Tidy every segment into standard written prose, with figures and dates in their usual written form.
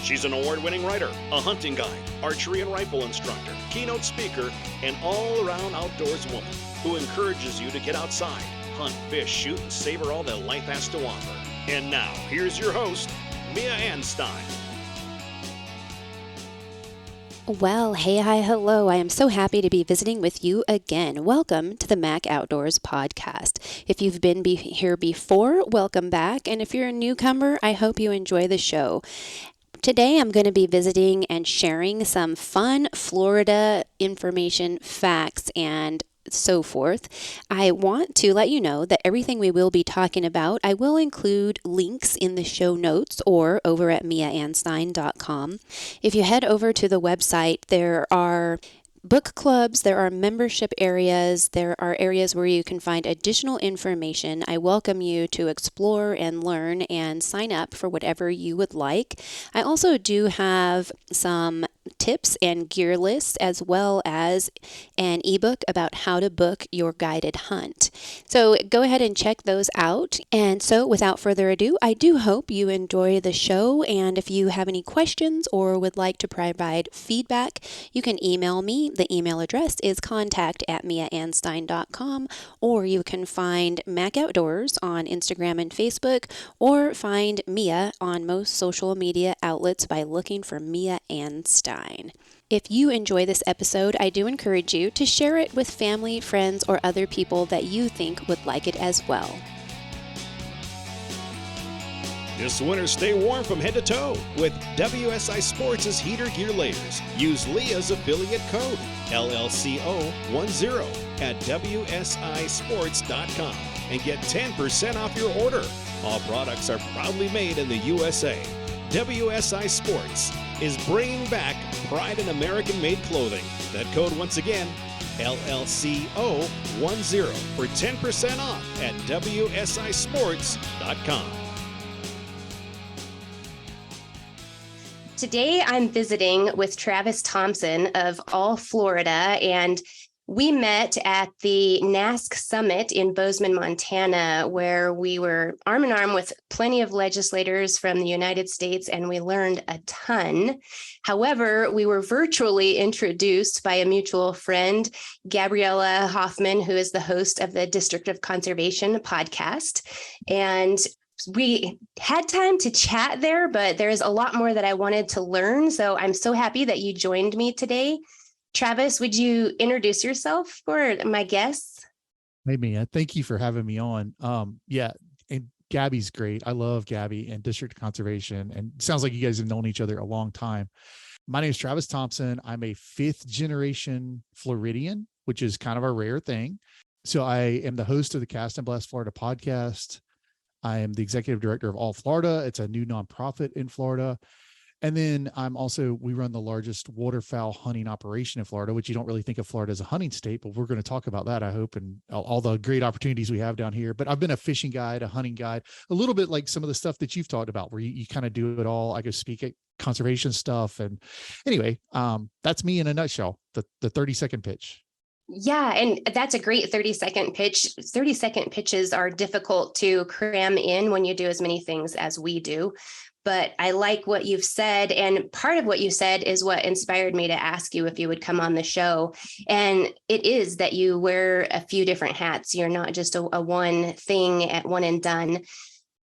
She's an award-winning writer, a hunting guide, archery and rifle instructor, keynote speaker, and all-around outdoors woman who encourages you to get outside, hunt, fish, shoot, and savor all that life has to offer. And now, here's your host, Mia Anstein. Well, hey, hi, hello. I am so happy to be visiting with you again. Welcome to the Mac Outdoors podcast. If you've been here before, welcome back. And if you're a newcomer, I hope you enjoy the show. Today, I'm going to be visiting and sharing some fun Florida information, facts, and so forth. I want to let you know that everything we will be talking about, I will include links in the show notes or over at miaanstein.com. If you head over to the website, there are book clubs, there are membership areas, there are areas where you can find additional information. I welcome you to explore and learn and sign up for whatever you would like. I also do have some tips and gear lists, as well as an ebook about how to book your guided hunt. So go ahead and check those out. And so without further ado, I do hope you enjoy the show. And if you have any questions or would like to provide feedback, you can email me. The email address is contact@miaanstein.com, or you can find Mac Outdoors on Instagram and Facebook, or find Mia on most social media outlets by looking for Mia Anstein. If you enjoy this episode, I do encourage you to share it with family, friends, or other people that you think would like it as well. This winter, stay warm from head to toe with WSI Sports' heater gear layers. Use Leah's affiliate code, LLCO10, at WSISports.com and get 10% off your order. All products are proudly made in the USA. WSI Sports is bringing back pride in American-made clothing. That code once again, LLCO10 for 10% off at WSISports.com. Today I'm visiting with Travis Thompson of All Florida, and we met at the NASC Summit in Bozeman, Montana, where we were arm in arm with plenty of legislators from the United States, and we learned a ton. However, we were virtually introduced by a mutual friend, Gabriella Hoffman, who is the host of the District of Conservation podcast. And we had time to chat there, but there's a lot more that I wanted to learn. So I'm so happy that you joined me today. Travis, would you introduce yourself for my guests? Hey, Mia, thank you for having me on. And Gabby's great. I love Gabby and District Conservation, and it sounds like you guys have known each other a long time. My name is Travis Thompson. I'm a 5th generation Floridian, which is kind of a rare thing. So I am the host of the Cast and Blast Florida podcast. I am the executive director of All Florida. It's a new nonprofit in Florida. And then we run the largest waterfowl hunting operation in Florida, which you don't really think of Florida as a hunting state, but we're going to talk about that, I hope, and all the great opportunities we have down here. But I've been a fishing guide, a hunting guide, a little bit like some of the stuff that you've talked about, where you kind of do it all. I go speak at conservation stuff. And anyway, that's me in a nutshell, the 30-second pitch. Yeah, and that's a great 30-second pitch. 30-second pitches are difficult to cram in when you do as many things as we do. But I like what you've said. And part of what you said is what inspired me to ask you if you would come on the show. And it is that you wear a few different hats. You're not just a one thing at one and done.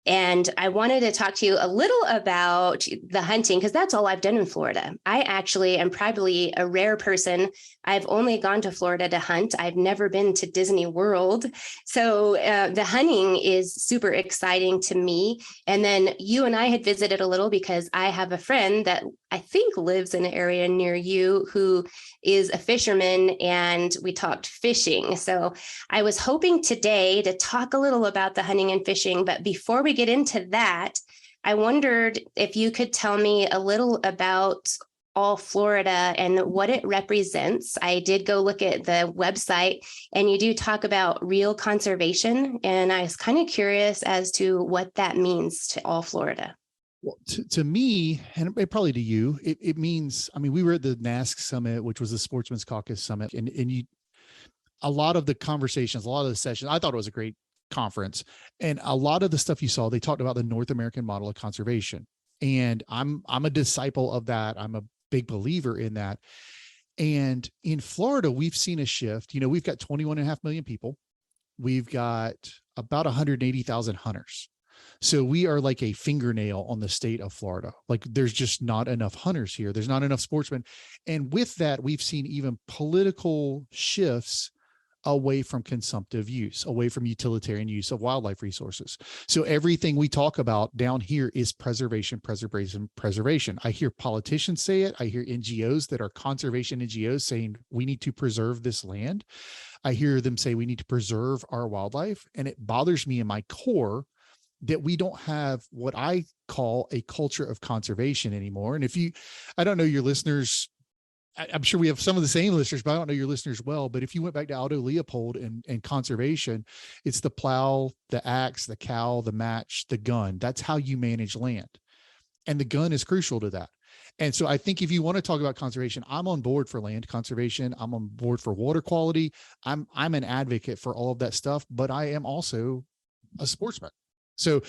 And I wanted to talk to you a little about the hunting, because that's all I've done in Florida. I actually am probably a rare person. I've only gone to Florida to hunt. I've never been to Disney World. So the hunting is super exciting to me. And then you and I had visited a little because I have a friend that I think lives in an area near you who is a fisherman, and we talked fishing. So I was hoping today to talk a little about the hunting and fishing. But before we get into that, I wondered if you could tell me a little about All Florida and what it represents. I did go look at the website, and you do talk about real conservation. And I was kind of curious as to what that means to All Florida. Well, to me, and probably to you, it means, I mean, we were at the NASC Summit, which was the Sportsman's Caucus Summit, and a lot of the conversations, a lot of the sessions, I thought it was a great conference. And a lot of the stuff you saw, they talked about the North American model of conservation. And I'm a disciple of that. I'm a big believer in that. And in Florida, we've seen a shift. We've got 21.5 million people. We've got about 180,000 hunters. So we are like a fingernail on the state of Florida. Like there's just not enough hunters here. There's not enough sportsmen. And with that, we've seen even political shifts away from consumptive use, away from utilitarian use of wildlife resources. So everything we talk about down here is preservation, preservation, preservation. I hear politicians say it. I hear NGOs that are conservation NGOs saying we need to preserve this land. I hear them say we need to preserve our wildlife. And it bothers me in my core that we don't have what I call a culture of conservation anymore. And I don't know your listeners, I'm sure we have some of the same listeners, but I don't know your listeners well. But if you went back to Aldo Leopold and conservation, it's the plow, the axe, the cow, the match, the gun. That's how you manage land. And the gun is crucial to that. And so I think if you want to talk about conservation, I'm on board for land conservation. I'm on board for water quality. I'm an advocate for all of that stuff, but I am also a sportsman. So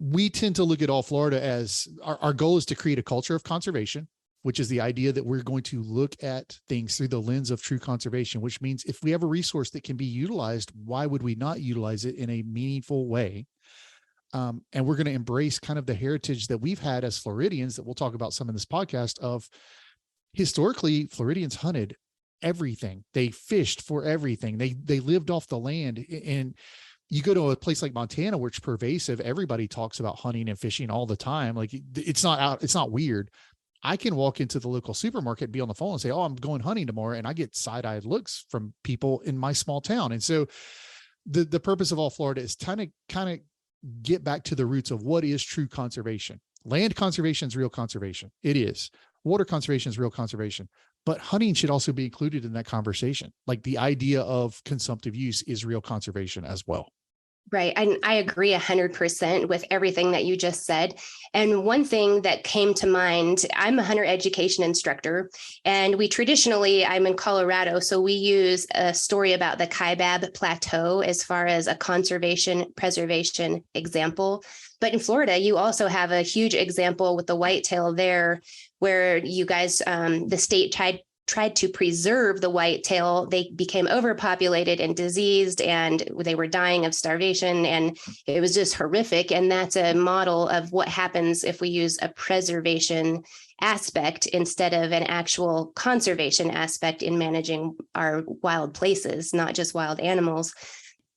we tend to look at All Florida as our goal is to create a culture of conservation, which is the idea that we're going to look at things through the lens of true conservation, which means if we have a resource that can be utilized, why would we not utilize it in a meaningful way? And we're going to embrace kind of the heritage that we've had as Floridians that we'll talk about some in this podcast of historically Floridians hunted everything. They fished for everything. They lived off the land. And you go to a place like Montana, where it's pervasive. Everybody talks about hunting and fishing all the time. Like it's not weird. I can walk into the local supermarket and be on the phone and say, oh, I'm going hunting tomorrow. And I get side-eyed looks from people in my small town. And so the purpose of All Florida is kind of get back to the roots of what is true conservation. Land conservation is real conservation. It is. Water conservation is real conservation. But hunting should also be included in that conversation. Like the idea of consumptive use is real conservation as well. Right. I agree 100% with everything that you just said. And one thing that came to mind, I'm a hunter education instructor, and I'm in Colorado, so we use a story about the Kaibab Plateau as far as a conservation preservation example. But in Florida, you also have a huge example with the whitetail there, where you guys, the state tried to preserve the whitetail. They became overpopulated and diseased, and they were dying of starvation, and it was just horrific. And that's a model of what happens if we use a preservation aspect instead of an actual conservation aspect in managing our wild places, not just wild animals.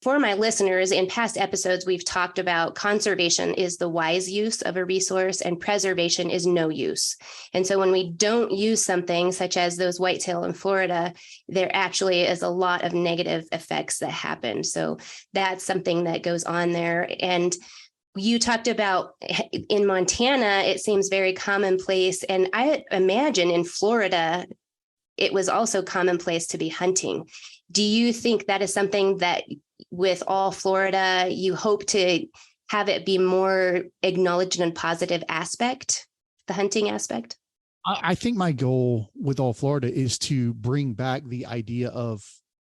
For my listeners, in past episodes, we've talked about conservation is the wise use of a resource and preservation is no use. And so when we don't use something such as those whitetail in Florida, there actually is a lot of negative effects that happen. So that's something that goes on there. And you talked about in Montana, it seems very commonplace. And I imagine in Florida, it was also commonplace to be hunting. Do you think that is something that with All Florida, you hope to have it be more acknowledged in a positive aspect, the hunting aspect? I think my goal with All Florida is to bring back the idea of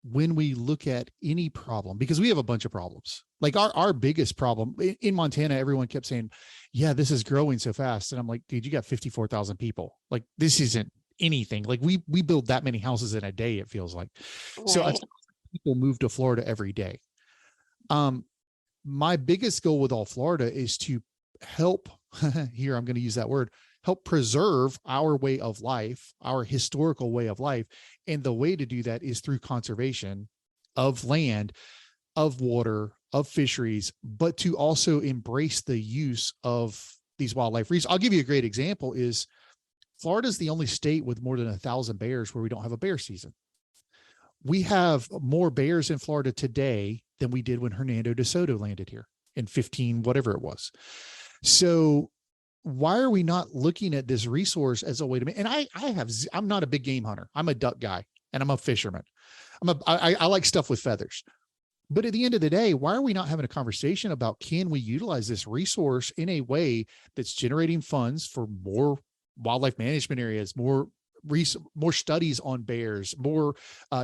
when we look at any problem, because we have a bunch of problems. Like our biggest problem in Montana, everyone kept saying, yeah, this is growing so fast. And I'm like, dude, you got 54,000 people. Like this isn't anything. Like we build that many houses in a day, it feels like. Right. So people move to Florida every day. My biggest goal with All Florida is to help here. I'm going to use that word, help preserve our way of life, our historical way of life. And the way to do that is through conservation of land, of water, of fisheries, but to also embrace the use of these wildlife resources. I'll give you a great example is Florida is the only state with more than 1,000 bears where we don't have a bear season. We have more bears in Florida today than we did when Hernando de Soto landed here in 15, whatever it was. So why are we not looking at this resource as a way to, and I'm not a big game hunter. I'm a duck guy and I'm a fisherman. I like stuff with feathers. But at the end of the day, why are we not having a conversation about can we utilize this resource in a way that's generating funds for more wildlife management areas, more more studies on bears, more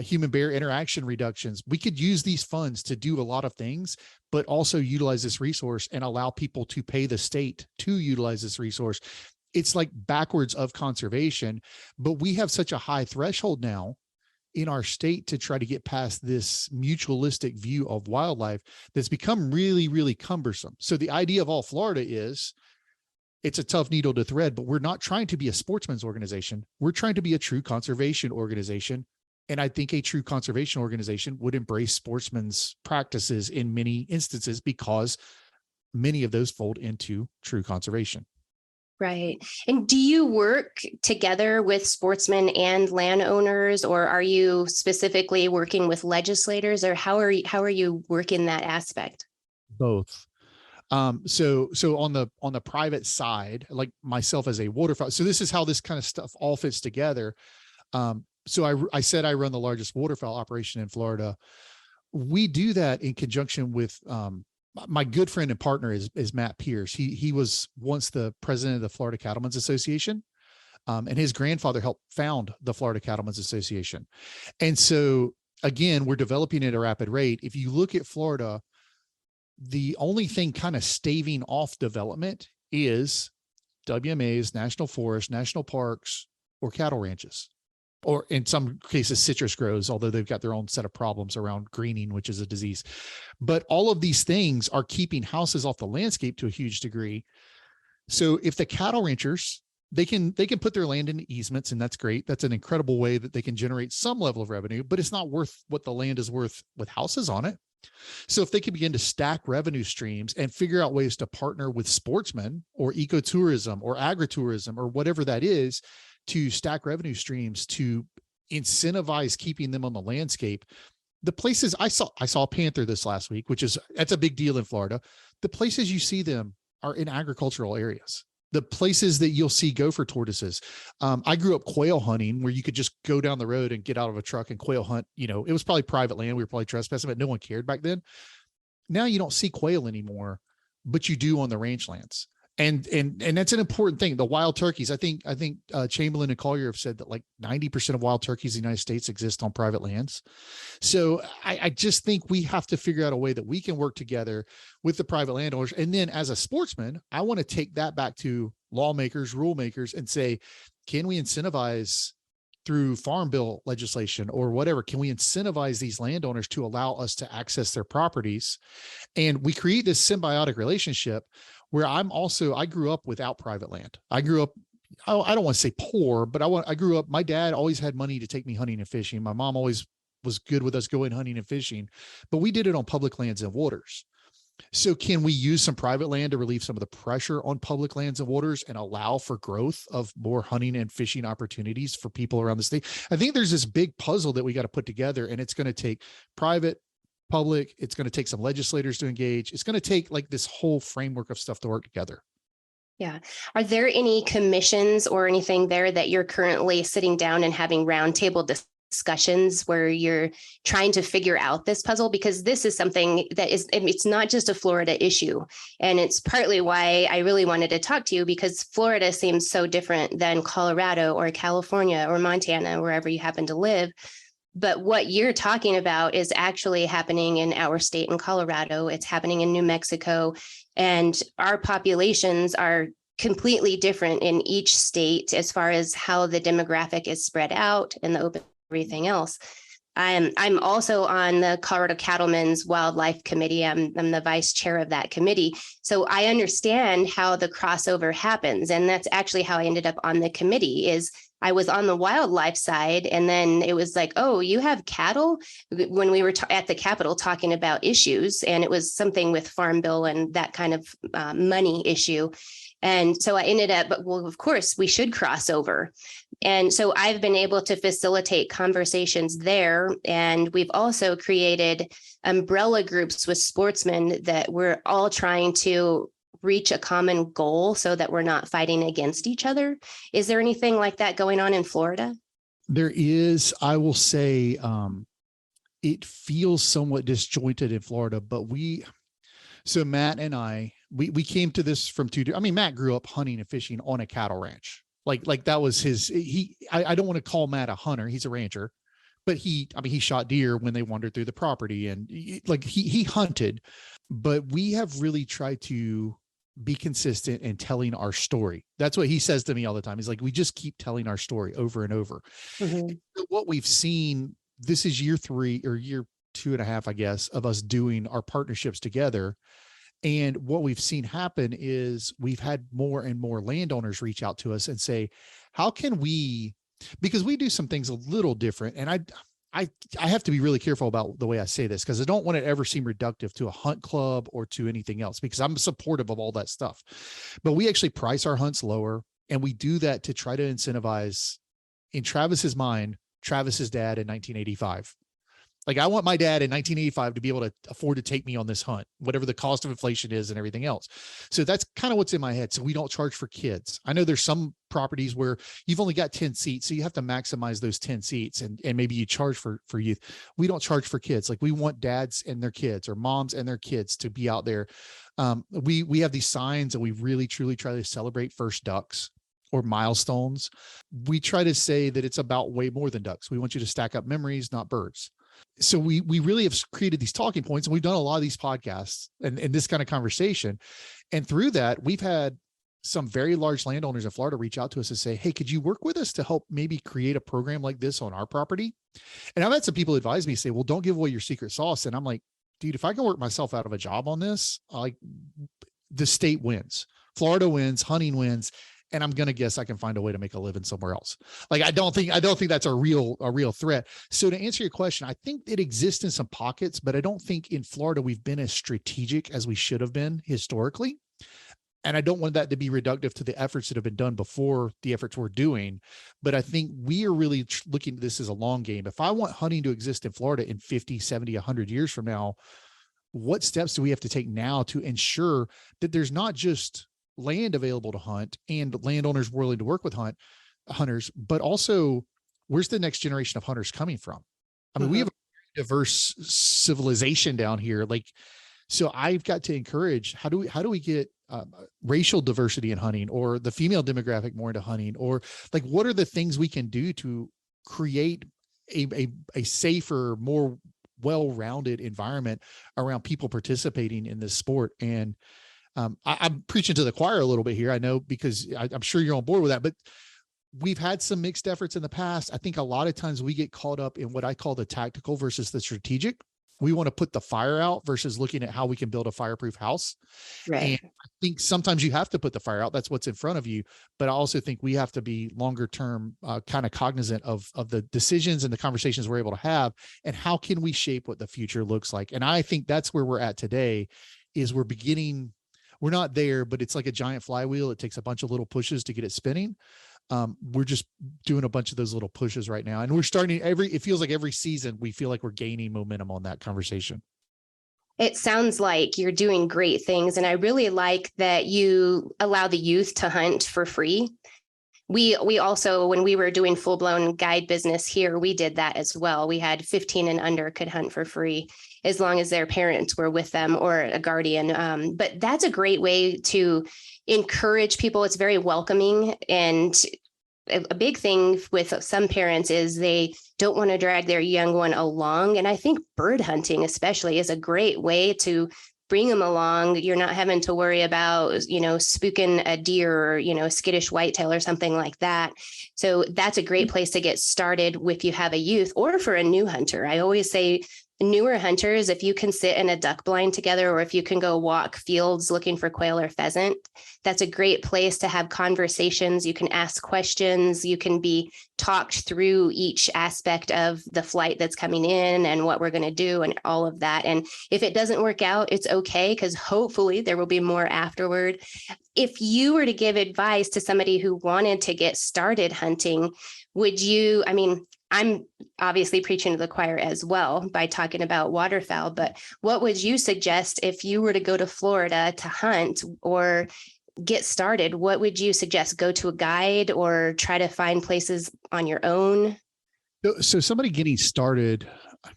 human bear interaction reductions. We could use these funds to do a lot of things, but also utilize this resource and allow people to pay the state to utilize this resource. It's like backwards of conservation, but we have such a high threshold now in our state to try to get past this mutualistic view of wildlife that's become really, really cumbersome. So the idea of All Florida is, it's a tough needle to thread, but we're not trying to be a sportsman's organization. We're trying to be a true conservation organization. And I think a true conservation organization would embrace sportsmen's practices in many instances, because many of those fold into true conservation. Right. And do you work together with sportsmen and landowners, or are you specifically working with legislators, or how are you working that aspect? Both. So on the private side, like myself as a waterfowl, so this is how this kind of stuff all fits together. So I said I run the largest waterfowl operation in Florida. We do that in conjunction with my good friend and partner is Matt Pierce. He was once the president of the Florida Cattlemen's Association, and his grandfather helped found the Florida Cattlemen's Association. And so again, we're developing at a rapid rate. If you look at Florida, the only thing kind of staving off development is WMAs, national forests, national parks, or cattle ranches, or in some cases citrus groves, although they've got their own set of problems around greening, which is a disease. But all of these things are keeping houses off the landscape to a huge degree. So if the cattle ranchers, they can put their land into easements, and that's great. That's an incredible way that they can generate some level of revenue, but it's not worth what the land is worth with houses on it. So if they can begin to stack revenue streams and figure out ways to partner with sportsmen or ecotourism or agritourism or whatever that is, to stack revenue streams to incentivize keeping them on the landscape. The places I saw a panther this last week, that's a big deal in Florida. The places you see them are in agricultural areas. The places that you'll see gopher tortoises. I grew up quail hunting, where you could just go down the road and get out of a truck and quail hunt. You know, it was probably private land. We were probably trespassing, but no one cared back then. Now you don't see quail anymore, but you do on the ranch lands. And that's an important thing. The wild turkeys, I think Chamberlain and Collier have said that like 90% of wild turkeys in the United States exist on private lands. So I just think we have to figure out a way that we can work together with the private landowners. And then as a sportsman, I want to take that back to lawmakers, rule makers, and say, can we incentivize through farm bill legislation or whatever? Can we incentivize these landowners to allow us to access their properties? And we create this symbiotic relationship where I grew up without private land. I grew up, I don't want to say poor, but I grew up, my dad always had money to take me hunting and fishing. My mom always was good with us going hunting and fishing, but we did it on public lands and waters. So can we use some private land to relieve some of the pressure on public lands and waters and allow for growth of more hunting and fishing opportunities for people around the state? I think there's this big puzzle that we got to put together, and it's going to take private, public, it's going to take some legislators to engage. It's going to take like this whole framework of stuff to work together. Yeah. Are there any commissions or anything there that you're currently sitting down and having roundtable discussions where you're trying to figure out this puzzle? Because this is something that it's not just a Florida issue. And it's partly why I really wanted to talk to you, because Florida seems so different than Colorado or California or Montana, wherever you happen to live. But what you're talking about is actually happening in our state in Colorado. It's happening in New Mexico. And our populations are completely different in each state as far as how the demographic is spread out and the open everything else. I'm also on the Colorado Cattlemen's Wildlife Committee. I'm the vice chair of that committee. So I understand how the crossover happens. And that's actually how I ended up on the committee. Is I was on the wildlife side, and then it was like, oh, you have cattle? When we were at the Capitol talking about issues, and it was something with Farm Bill and that kind of money issue. And so I ended up, but well, of course, we should cross over. And so I've been able to facilitate conversations there. And we've also created umbrella groups with sportsmen that we're all trying to reach a common goal so that we're not fighting against each other. Is there anything like that going on in Florida? There is. I will say it feels somewhat disjointed in Florida, but so Matt and I, we came to this from Matt grew up hunting and fishing on a cattle ranch. Like that was his, I don't want to call Matt a hunter. He's a rancher, but he shot deer when they wandered through the property, and he hunted, but we have really tried to be consistent in telling our story. That's what he says to me all the time. He's like, we just keep telling our story over and over. Mm-hmm. And what we've seen, this is year 3 or year 2.5, I guess, of us doing our partnerships together. And what we've seen happen is we've had more and more landowners reach out to us and say, how can we, because we do some things a little different. And I have to be really careful about the way I say this, because I don't want it to ever seem reductive to a hunt club or to anything else, because I'm supportive of all that stuff. But we actually price our hunts lower, and we do that to try to incentivize, in Travis's mind, Travis's dad in 1985. Like, I want my dad in 1985 to be able to afford to take me on this hunt, whatever the cost of inflation is and everything else. So that's kind of what's in my head. So we don't charge for kids. I know there's some properties where you've only got 10 seats, so you have to maximize those 10 seats, and maybe you charge for youth. We don't charge for kids. Like, we want dads and their kids, or moms and their kids, to be out there. We have these signs, and we really truly try to celebrate first ducks or milestones. We try to say that it's about way more than ducks. We want you to stack up memories, not birds. So we really have created these talking points, and we've done a lot of these podcasts and this kind of conversation. And through that, we've had some very large landowners in Florida reach out to us and say, hey, could you work with us to help maybe create a program like this on our property? And I've had some people advise me, say, well, don't give away your secret sauce. And I'm like, dude, if I can work myself out of a job on this, like, the state wins, Florida wins, hunting wins. And I'm going to guess I can find a way to make a living somewhere else. Like, I don't think that's a real threat. So to answer your question, I think it exists in some pockets, but I don't think in Florida we've been as strategic as we should have been historically. And I don't want that to be reductive to the efforts that have been done before the efforts we're doing. But I think we are really looking at this as a long game. If I want hunting to exist in Florida in 50, 70, 100 years from now, what steps do we have to take now to ensure that there's not just land available to hunt and landowners willing to work with hunters, but also, where's the next generation of hunters coming from? I mean, we have a very diverse civilization down here. Like, so I've got to encourage, how do we get racial diversity in hunting, or the female demographic more into hunting, or like, what are the things we can do to create a safer, more well-rounded environment around people participating in this sport? And I'm preaching to the choir a little bit here, I know, because I'm sure you're on board with that, but we've had some mixed efforts in the past. I think a lot of times we get caught up in what I call the tactical versus the strategic. We want to put the fire out versus looking at how we can build a fireproof house. Right. And I think sometimes you have to put the fire out. That's what's in front of you. But I also think we have to be longer term, kind of cognizant of the decisions and the conversations we're able to have, and how can we shape what the future looks like. And I think that's where we're at today, is we're not there, but it's like a giant flywheel. It takes a bunch of little pushes to get it spinning. We're just doing a bunch of those little pushes right now. And we're starting it feels like every season we feel like we're gaining momentum on that conversation. It sounds like you're doing great things. And I really like that you allow the youth to hunt for free. We also, when we were doing full-blown guide business here, we did that as well. We had 15 and under could hunt for free as long as their parents were with them or a guardian. But that's a great way to encourage people. It's very welcoming. And a big thing with some parents is they don't want to drag their young one along. And I think bird hunting especially is a great way to bring them along. You're not having to worry about, spooking a deer or, a skittish whitetail or something like that. So that's a great place to get started if you have a youth or for a new hunter. I always say newer hunters, if you can sit in a duck blind together, or if you can go walk fields looking for quail or pheasant, that's a great place to have conversations. You can ask questions. You can be talked through each aspect of the flight that's coming in and what we're going to do and all of that. And if it doesn't work out, it's okay, because hopefully there will be more afterward. If you were to give advice to somebody who wanted to get started hunting, I'm obviously preaching to the choir as well by talking about waterfowl, but what would you suggest if you were to go to Florida to hunt or get started? What would you suggest? Go to a guide or try to find places on your own? So somebody getting started,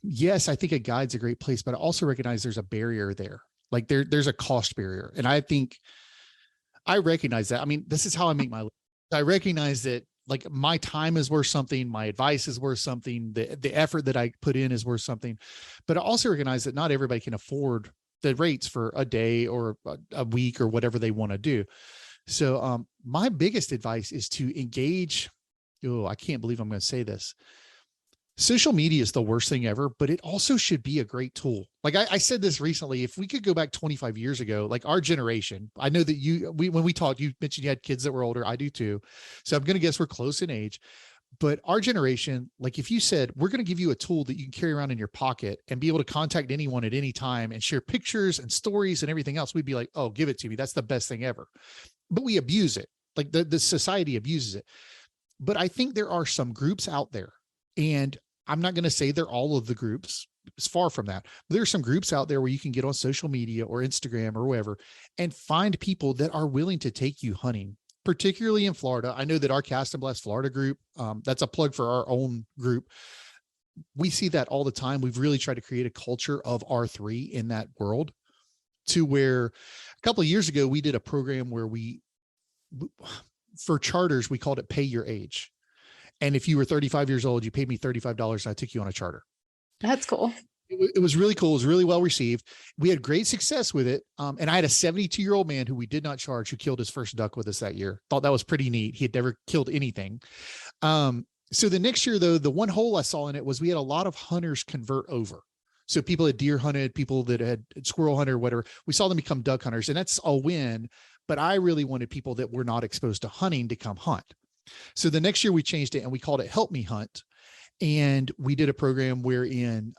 yes, I think a guide's a great place, but I also recognize there's a barrier there. Like there's a cost barrier. And I think I recognize that. I mean, this is how I make my living. I recognize that like my time is worth something, my advice is worth something, the effort that I put in is worth something. But I also recognize that not everybody can afford the rates for a day or a week or whatever they want to do. So my biggest advice is to engage. Oh, I can't believe I'm going to say this. Social media is the worst thing ever, but it also should be a great tool. Like I said this recently, if we could go back 25 years ago, like our generation, I know that when we talked, you mentioned you had kids that were older. I do too. So I'm going to guess we're close in age, but our generation, like if you said, we're going to give you a tool that you can carry around in your pocket and be able to contact anyone at any time and share pictures and stories and everything else, we'd be like, oh, give it to me. That's the best thing ever. But we abuse it. Like the society abuses it. But I think there are some groups out there, and I'm not going to say they're all of the groups. It's far from that. But there are some groups out there where you can get on social media or Instagram or wherever and find people that are willing to take you hunting, particularly in Florida. I know that our Cast and Blast Florida group, that's a plug for our own group. We see that all the time. We've really tried to create a culture of R3 in that world, to where a couple of years ago, we did a program where for charters, we called it Pay Your Age. And if you were 35 years old, you paid me $35 and I took you on a charter. That's cool. It was really cool. It was really well received. We had great success with it. And I had a 72-year-old man who we did not charge, who killed his first duck with us that year. Thought that was pretty neat. He had never killed anything. So the next year, though, the one hole I saw in it was we had a lot of hunters convert over. So people that deer hunted, people that had squirrel hunted, whatever, we saw them become duck hunters, and that's a win. But I really wanted people that were not exposed to hunting to come hunt. So the next year we changed it and we called it Help Me Hunt. And we did a program wherein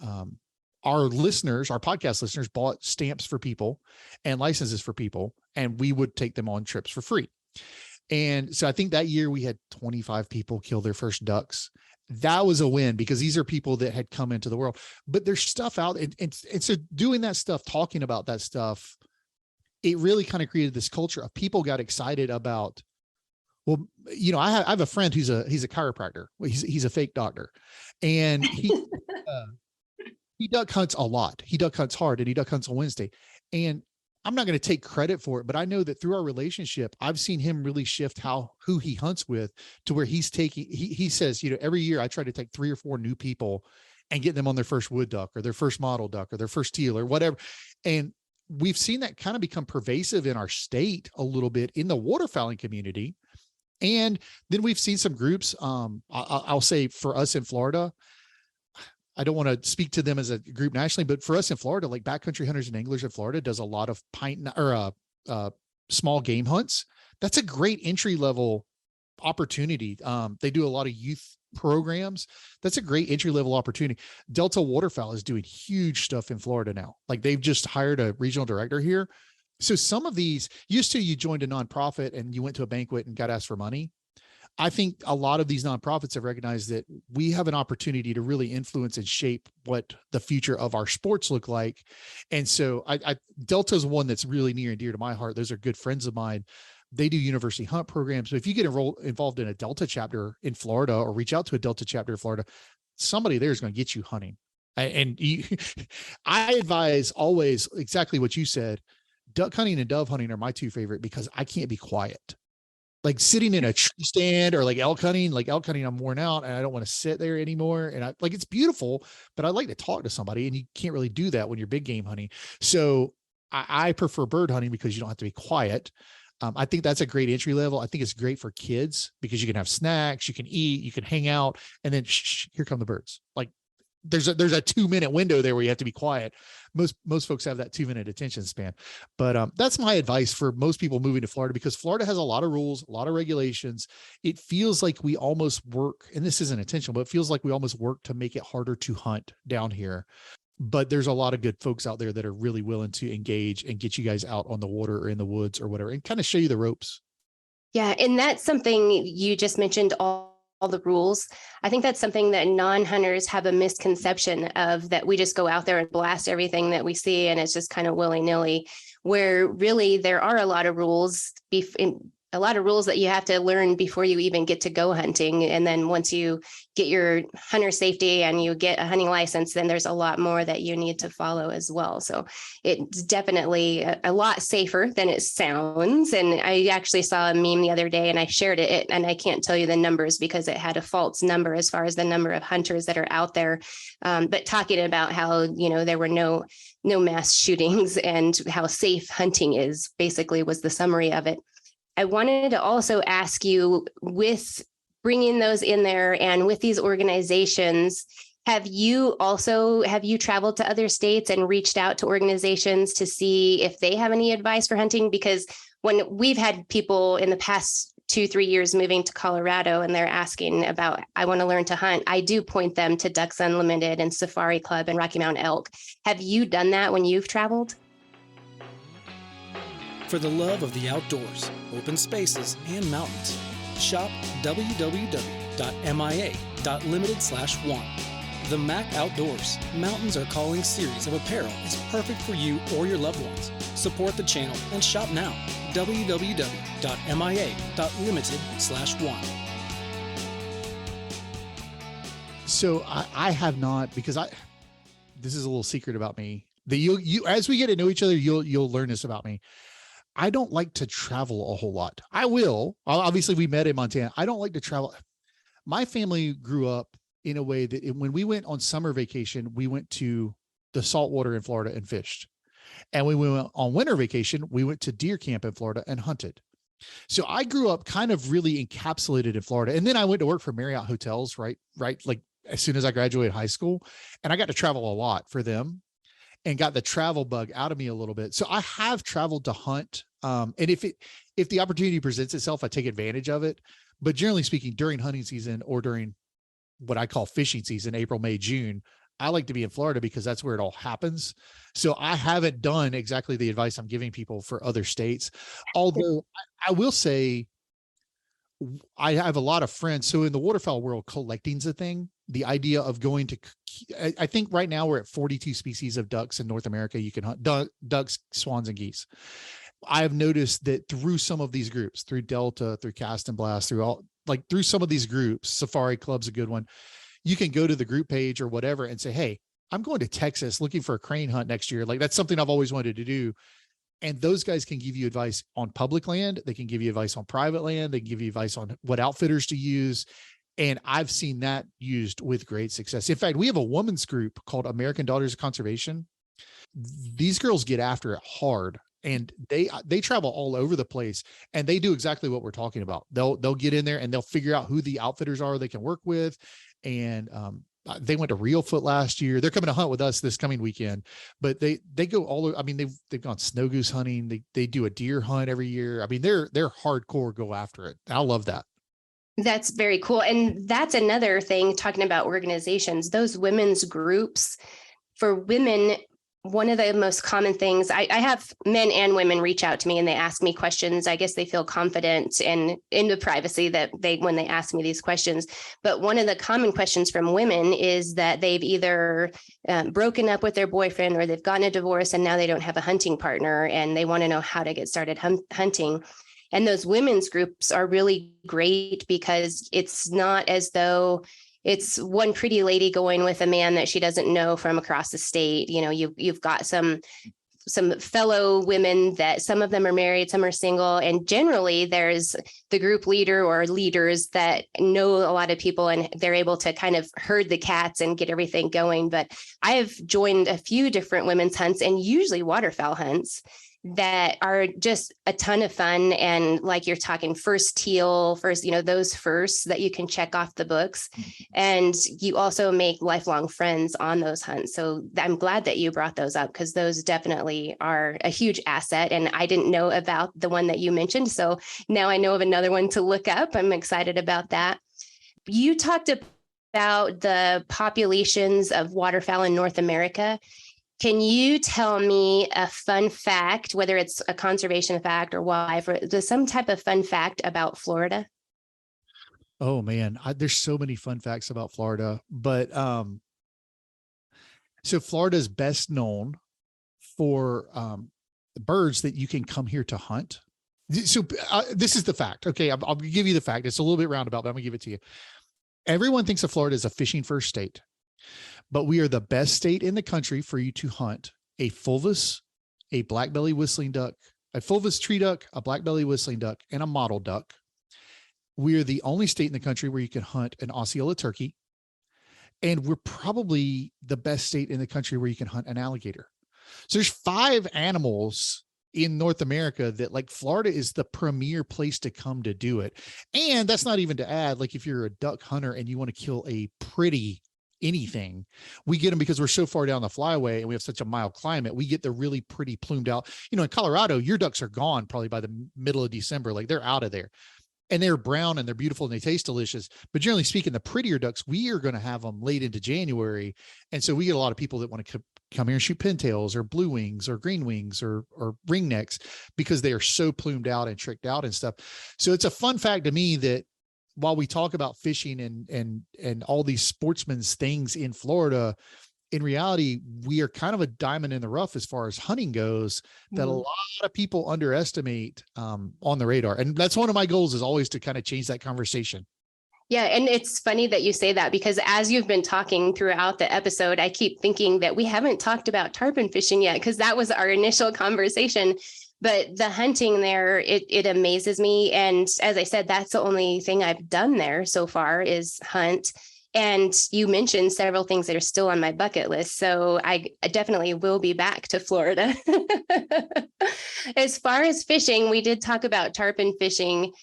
our listeners, our podcast listeners, bought stamps for people and licenses for people, and we would take them on trips for free. And so I think that year we had 25 people kill their first ducks. That was a win because these are people that had come into the world, but there's stuff out. And so doing that stuff, talking about that stuff, it really kind of created this culture of people got excited about, well, you know, I have a friend he's a chiropractor. He's a fake doctor, and he duck hunts a lot. He duck hunts hard, and he duck hunts on Wednesday. And I'm not going to take credit for it, but I know that through our relationship, I've seen him really shift who he hunts with, to where he's taking, he says, you know, every year I try to take 3 or 4 new people and get them on their first wood duck or their first model duck or their first teal or whatever. And we've seen that kind of become pervasive in our state a little bit in the waterfowling community. And then we've seen some groups, I'll say for us in Florida, I don't want to speak to them as a group nationally, but for us in Florida, like Backcountry Hunters and Anglers in Florida does a lot of small game hunts. That's a great entry level opportunity. They do a lot of youth programs. That's a great entry level opportunity. Delta Waterfowl is doing huge stuff in Florida now. Like they've just hired a regional director here. So some of these, used to you joined a nonprofit and you went to a banquet and got asked for money. I think a lot of these nonprofits have recognized that we have an opportunity to really influence and shape what the future of our sports look like. And so Delta is one that's really near and dear to my heart. Those are good friends of mine. They do university hunt programs. So if you get involved in a Delta chapter in Florida or reach out to a Delta chapter in Florida, somebody there is going to get you hunting. And I advise always exactly what you said. Duck hunting and dove hunting are my 2 favorite because I can't be quiet. Like sitting in a tree stand or like elk hunting, I'm worn out and I don't want to sit there anymore. And it's beautiful, but I like to talk to somebody, and you can't really do that when you're big game hunting. So I prefer bird hunting because you don't have to be quiet. I think that's a great entry level. I think it's great for kids because you can have snacks, you can eat, you can hang out, and then here come the birds. Like there's a 2-minute window there where you have to be quiet. Most folks have that 2-minute attention span, but that's my advice for most people moving to Florida, because Florida has a lot of rules, a lot of regulations. It feels like we almost work, and this isn't intentional, but it feels like we almost work to make it harder to hunt down here. But there's a lot of good folks out there that are really willing to engage and get you guys out on the water or in the woods or whatever, and kind of show you the ropes. Yeah. And that's something you just mentioned, all the rules. I think that's something that non-hunters have a misconception of, that we just go out there and blast everything that we see and it's just kind of willy-nilly, where really there are a lot of rules a lot of rules that you have to learn before you even get to go hunting. And then once you get your hunter safety and you get a hunting license, then there's a lot more that you need to follow as well. So it's definitely a lot safer than it sounds. And I actually saw a meme the other day and I shared it, and I can't tell you the numbers because it had a false number as far as the number of hunters that are out there. But talking about how, there were no mass shootings and how safe hunting is, basically was the summary of it. I wanted to also ask you, with bringing those in there and with these organizations, have you traveled to other states and reached out to organizations to see if they have any advice for hunting? Because when we've had people in the past 2-3 years moving to Colorado and they're asking about, I want to learn to hunt, I do point them to Ducks Unlimited and Safari Club and Rocky Mountain Elk. Have you done that when you've traveled? For the love of the outdoors, open spaces, and mountains, shop www.mia.limited/one. The Mac Outdoors Mountains Are Calling series of apparel is perfect for you or your loved ones. Support the channel and shop now. www.mia.limited/one. So I have not, because this is a little secret about me that you as we get to know each other, you'll learn this about me. I don't like to travel a whole lot. I will. Obviously, we met in Montana. I don't like to travel. My family grew up in a way that when we went on summer vacation, we went to the saltwater in Florida and fished. And when we went on winter vacation, we went to deer camp in Florida and hunted. So I grew up kind of really encapsulated in Florida. And then I went to work for Marriott Hotels, right? Like as soon as I graduated high school, and I got to travel a lot for them and got the travel bug out of me a little bit. So I have traveled to hunt. And if the opportunity presents itself, I take advantage of it. But generally speaking, during hunting season or during what I call fishing season, April, May, June, I like to be in Florida because that's where it all happens. So I haven't done exactly the advice I'm giving people for other states. Although I will say I have a lot of friends. So in the waterfowl world, collecting's a thing. The idea of going to, I think right now we're at 42 species of ducks in North America. You can hunt ducks, swans, and geese. I have noticed that through some of these groups, through Delta, through Cast and Blast, through some of these groups, Safari Club's a good one. You can go to the group page or whatever and say, hey, I'm going to Texas looking for a crane hunt next year. Like that's something I've always wanted to do. And those guys can give you advice on public land. They can give you advice on private land. They can give you advice on what outfitters to use. And I've seen that used with great success. In fact, we have a women's group called American Daughters of Conservation. These girls get after it hard. And they travel all over the place, and they do exactly what we're talking about. They'll get in there and they'll figure out who the outfitters are they can work with. And they went to Reelfoot last year. They're coming to hunt with us this coming weekend, but they go all over. I mean, they've gone snow goose hunting. They do a deer hunt every year. I mean, they're hardcore, go after it. I love that. That's very cool. And that's another thing, talking about organizations, those women's groups for women. One of the most common things, I have men and women reach out to me and they ask me questions. I guess they feel confident and in the privacy that when they ask me these questions. But one of the common questions from women is that they've either broken up with their boyfriend or they've gotten a divorce and now they don't have a hunting partner and they want to know how to get started hunting. And those women's groups are really great because it's not as though it's one pretty lady going with a man that she doesn't know from across the state. You've got some fellow women that some of them are married, some are single, and generally there's the group leader or leaders that know a lot of people and they're able to kind of herd the cats and get everything going. But I have joined a few different women's hunts and usually waterfowl hunts that are just a ton of fun. And like you're talking first teal, those firsts that you can check off the books. And you also make lifelong friends on those hunts. So I'm glad that you brought those up because those definitely are a huge asset. And I didn't know about the one that you mentioned. So now I know of another one to look up. I'm excited about that. You talked about the populations of waterfowl in North America. Can you tell me a fun fact, whether it's a conservation fact or wildlife, or there's some type of fun fact about Florida? Oh man, there's so many fun facts about Florida, but so Florida is best known for the birds that you can come here to hunt. So this is the fact. Okay. I'll give you the fact. It's a little bit roundabout, but I'm gonna give it to you. Everyone thinks of Florida as a fishing first state, but we are the best state in the country for you to hunt a fulvous, a black-belly whistling duck, a fulvous tree duck, a black-belly whistling duck, and a mottled duck. We are the only state in the country where you can hunt an Osceola turkey. And we're probably the best state in the country where you can hunt an alligator. So there's 5 animals in North America that, like, Florida is the premier place to come to do it. And that's not even to add, like, if you're a duck hunter and you want to kill a pretty anything, we get them because we're so far down the flyway and we have such a mild climate. We get the really pretty plumed out, in Colorado, your ducks are gone probably by the middle of December. Like, they're out of there. And they're brown and they're beautiful and they taste delicious. But generally speaking, the prettier ducks, we are going to have them late into January. And so we get a lot of people that want to come here and shoot pintails or blue wings or green wings or ringnecks because they are so plumed out and tricked out and stuff. So it's a fun fact to me that while we talk about fishing and all these sportsman's things in Florida, in reality, we are kind of a diamond in the rough as far as hunting goes that a lot of people underestimate on the radar. And that's one of my goals, is always to kind of change that conversation. Yeah. And it's funny that you say that, because as you've been talking throughout the episode, I keep thinking that we haven't talked about tarpon fishing yet, because that was our initial conversation. But the hunting there, it amazes me. And as I said, that's the only thing I've done there so far is hunt. And you mentioned several things that are still on my bucket list. So I definitely will be back to Florida. As far as fishing, we did talk about tarpon fishing.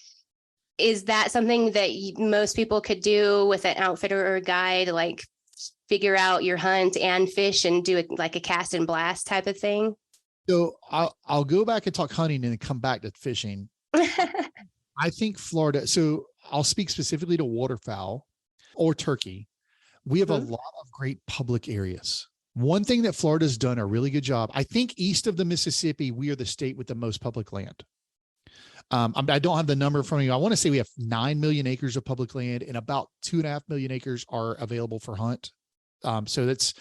Is that something that most people could do with an outfitter or a guide, like figure out your hunt and fish and do it like a cast and blast type of thing? So I'll go back and talk hunting and then come back to fishing. I think Florida, so I'll speak specifically to waterfowl or turkey. We have a lot of great public areas. One thing that Florida's done a really good job, I think east of the Mississippi, we are the state with the most public land. I don't have the number from you. I want to say we have 9 million acres of public land and about 2.5 million acres are available for hunt. So it's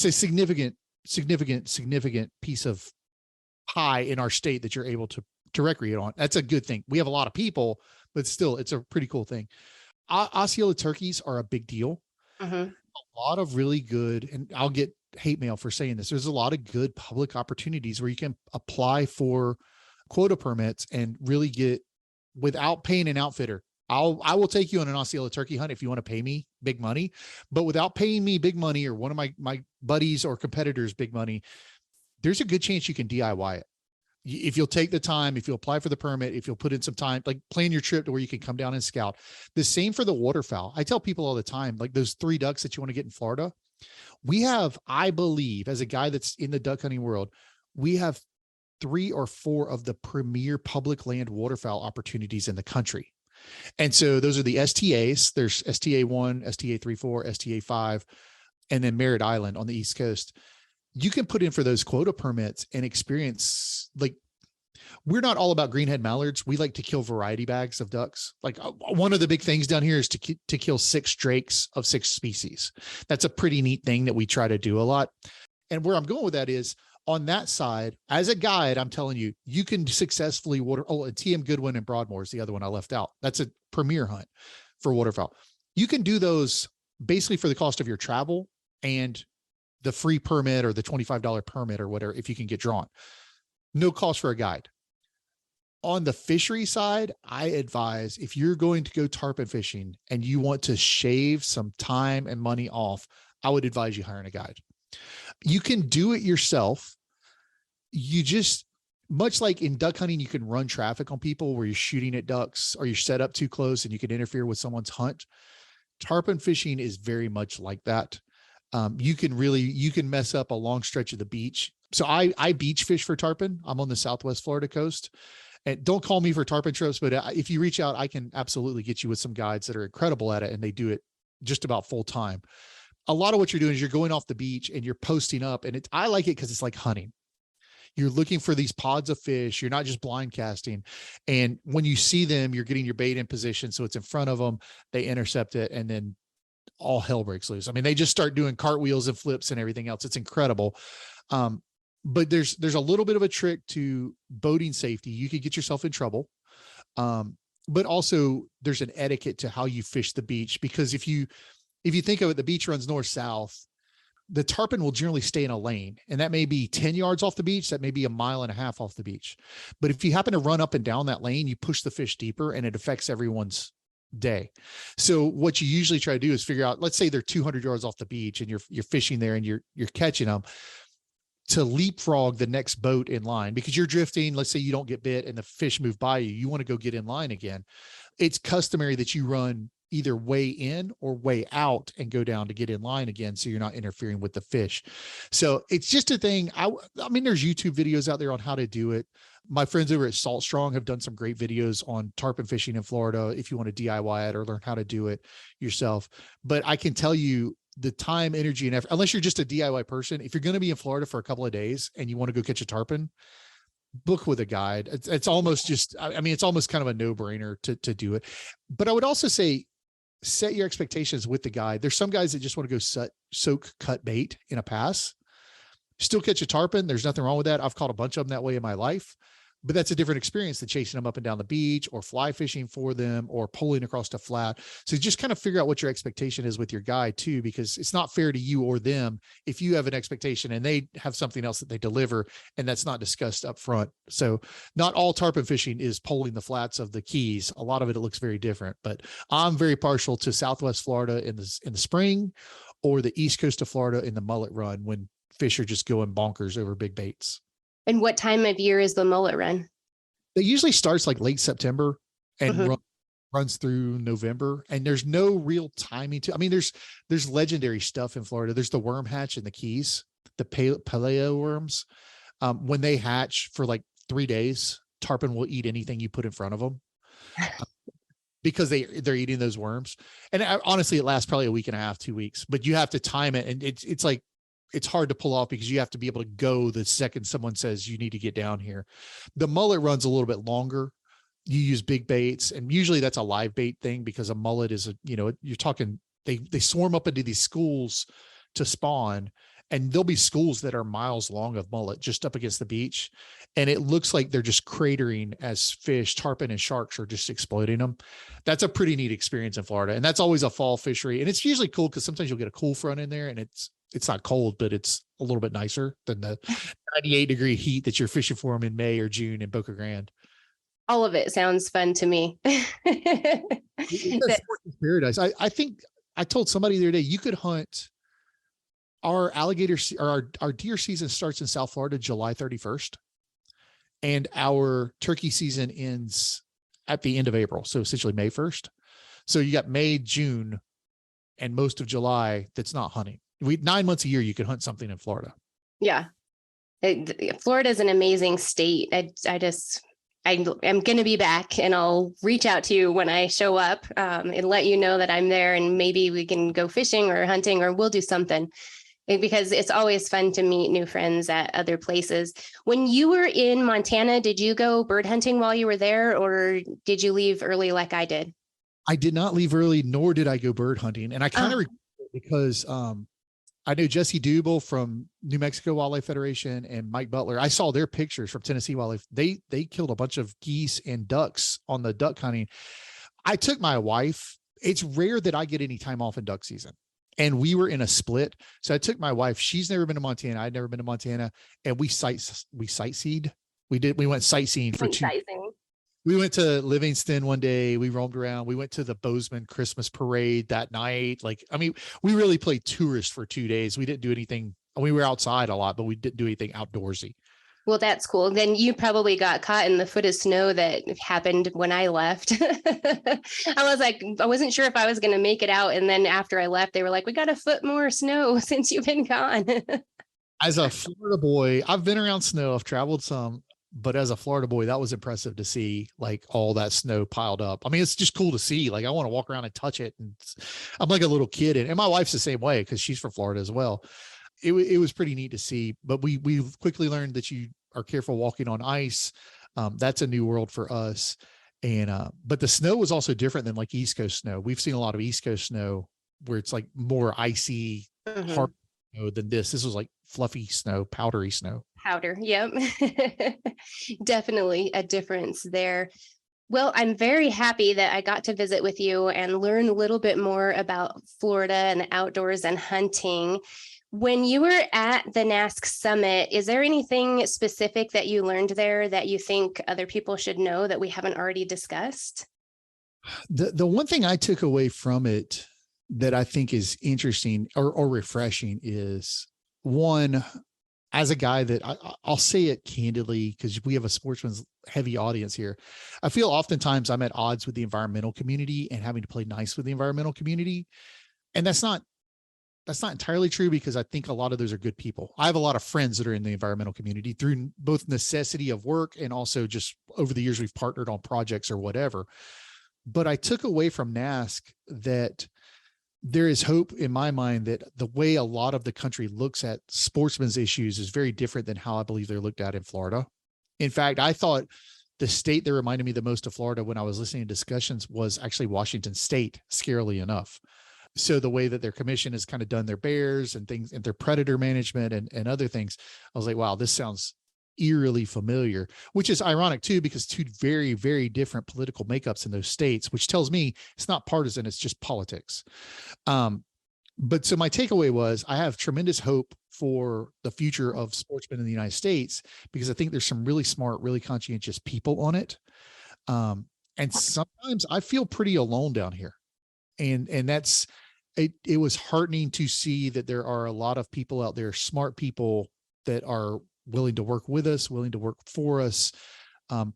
a significant piece of pie in our state that you're able to recreate on. That's a good thing. We have a lot of people, but still, it's a pretty cool thing. Osceola turkeys are a big deal. A lot of really good, and I'll get hate mail for saying this, there's a lot of good public opportunities where you can apply for quota permits and really get, without paying an outfitter. I will take you on an Osceola turkey hunt if you want to pay me big money, but without paying me big money or one of my buddies or competitors big money, there's a good chance you can DIY it. If you'll take the time, if you'll apply for the permit, if you'll put in some time, like plan your trip to where you can come down and scout. The same for the waterfowl. I tell people all the time, like those 3 ducks that you want to get in Florida, we have, I believe, as a guy that's in the duck hunting world, we have 3 or 4 of the premier public land waterfowl opportunities in the country. And so those are the STAs. There's STA 1, STA 3-4, STA 5, and then Merritt Island on the East Coast. You can put in for those quota permits and experience, like, we're not all about greenhead mallards. We like to kill variety bags of ducks. Like one of the big things down here is to kill 6 drakes of 6 species. That's a pretty neat thing that we try to do a lot. And where I'm going with that is on that side, as a guide, I'm telling you, you can successfully and TM Goodwin and Broadmoor is the other one I left out. That's a premier hunt for waterfowl. You can do those basically for the cost of your travel and the free permit or the $25 permit or whatever, if you can get drawn. No cost for a guide. On the fishery side, I advise, if you're going to go tarpon fishing and you want to shave some time and money off, I would advise you hiring a guide. You can do it yourself. You just, much like in duck hunting, you can run traffic on people where you're shooting at ducks or you're set up too close and you can interfere with someone's hunt. Tarpon fishing is very much like that. You can mess up a long stretch of the beach. So I beach fish for tarpon. I'm on the Southwest Florida coast, and don't call me for tarpon trips, but if you reach out, I can absolutely get you with some guides that are incredible at it. And they do it just about full time. A lot of what you're doing is you're going off the beach and you're posting up, and I like it because it's like hunting. You're looking for these pods of fish. You're not just blind casting. And when you see them, you're getting your bait in position. So it's in front of them, they intercept it, and then all hell breaks loose. I mean, they just start doing cartwheels and flips and everything else. It's incredible. But there's a little bit of a trick to boating safety. You could get yourself in trouble. But also there's an etiquette to how you fish the beach, because if you think of it, the beach runs north-south. The tarpon will generally stay in a lane, and that may be 10 yards off the beach. That may be 1.5 miles off the beach. But if you happen to run up and down that lane, you push the fish deeper and it affects everyone's day. So what you usually try to do is figure out, let's say they're 200 yards off the beach and you're fishing there and you're catching them, to leapfrog the next boat in line, because you're drifting. Let's say you don't get bit and the fish move by you. You want to go get in line again. It's customary that you run either way in or way out and go down to get in line again, so you're not interfering with the fish. So it's just a thing. I mean, there's YouTube videos out there on how to do it. My friends over at Salt Strong have done some great videos on tarpon fishing in Florida if you want to DIY it or learn how to do it yourself. But I can tell you, the time, energy, and effort, unless you're just a DIY person, if you're going to be in Florida for a couple of days and you want to go catch a tarpon, book with a guide. It's almost just, I mean, it's almost kind of a no-brainer to do it. But I would also say, set your expectations with the guide. There's some guys that just want to go soak cut bait in a pass, still catch a tarpon. There's nothing wrong with that. I've caught a bunch of them that way in my life, but that's a different experience than chasing them up and down the beach or fly fishing for them or pulling across the flat. So just kind of figure out what your expectation is with your guide too, because it's not fair to you or them if you have an expectation and they have something else that they deliver and that's not discussed up front. So not all tarpon fishing is pulling the flats of the Keys. A lot of it looks very different, but I'm very partial to Southwest Florida in the spring, or the East Coast of Florida in the mullet run, when fish are just going bonkers over big baits. And what time of year is the mullet run? It usually starts like late September and runs through November. And there's no real timing to, I mean, there's legendary stuff in Florida. There's the worm hatch in the Keys, the paleo worms. When they hatch for like 3 days, tarpon will eat anything you put in front of them because they're eating those worms. And honestly, it lasts probably a week and a half, 2 weeks, but you have to time it. And it's like, it's hard to pull off because you have to be able to go the second someone says you need to get down here. The mullet runs a little bit longer. You use big baits, and usually that's a live bait thing, because a mullet is you're talking, they swarm up into these schools to spawn, and there'll be schools that are miles long of mullet just up against the beach. And it looks like they're just cratering as fish, tarpon and sharks are just exploiting them. That's a pretty neat experience in Florida. And that's always a fall fishery. And it's usually cool because sometimes you'll get a cool front in there and it's not cold, but it's a little bit nicer than the 98-degree heat that you're fishing for them in May or June in Boca Grande. All of it sounds fun to me. It's paradise. I think I told somebody the other day, you could hunt our alligator or our deer season starts in South Florida, July 31st. And our turkey season ends at the end of April. So essentially May 1st. So you got May, June, and most of July that's not hunting. 9 months a year, you can hunt something in Florida. Yeah. Florida is an amazing state. I'm going to be back, and I'll reach out to you when I show up and let you know that I'm there, and maybe we can go fishing or hunting, or we'll do something, because it's always fun to meet new friends at other places. When you were in Montana, did you go bird hunting while you were there, or did you leave early like I did? I did not leave early, nor did I go bird hunting. And I kind of regret it because I know Jesse Dubel from New Mexico Wildlife Federation and Mike Butler. I saw their pictures from Tennessee Wildlife. They killed a bunch of geese and ducks on the duck hunting. I took my wife. It's rare that I get any time off in duck season. And we were in a split. So I took my wife. She's never been to Montana. I'd never been to Montana. And we sightseed. We went sightseeing for 2 days. We went to Livingston one day. We roamed around. We went to the Bozeman Christmas parade that night. We really played tourist for 2 days. We didn't do anything. We were outside a lot, but we didn't do anything outdoorsy. Well, that's cool. Then you probably got caught in the foot of snow that happened when I left. I wasn't sure if I was going to make it out. And then after I left, they were like, we got a foot more snow since you've been gone. As a Florida boy, I've been around snow. I've traveled some. But as a Florida boy, that was impressive to see, like, all that snow piled up. I mean, it's just cool to see. Like, I want to walk around and touch it. And I'm like a little kid. And my wife's the same way because she's from Florida as well. It was pretty neat to see. But we quickly learned that you are careful walking on ice. That's a new world for us. And but the snow was also different than like East Coast snow. We've seen a lot of East Coast snow where it's like more icy, hard snow than this. This was like fluffy snow, powdery snow. Powder. Yep. Definitely a difference there. Well, I'm very happy that I got to visit with you and learn a little bit more about Florida and the outdoors and hunting. When you were at the NASC Summit, is there anything specific that you learned there that you think other people should know that we haven't already discussed? The one thing I took away from it that I think is interesting or refreshing is, one, as a guy that I'll say it candidly, because we have a sportsman's heavy audience here. I feel oftentimes I'm at odds with the environmental community and having to play nice with the environmental community. And that's not entirely true, because I think a lot of those are good people. I have a lot of friends that are in the environmental community through both necessity of work and also just over the years we've partnered on projects or whatever. But I took away from NASC that there is hope in my mind that the way a lot of the country looks at sportsmen's issues is very different than how I believe they're looked at in Florida. In fact, I thought the state that reminded me the most of Florida when I was listening to discussions was actually Washington State, scarily enough. So the way that their commission has kind of done their bears and things and their predator management and other things, I was like, wow, this sounds eerily familiar, which is ironic too, because two very, very different political makeups in those states, which tells me it's not partisan, it's just politics. But so my takeaway was I have tremendous hope for the future of sportsmen in the United States, because I think there's some really smart, really conscientious people on it. And sometimes I feel pretty alone down here. And that's, it was heartening to see that there are a lot of people out there, smart people that are willing to work with us, willing to work for us,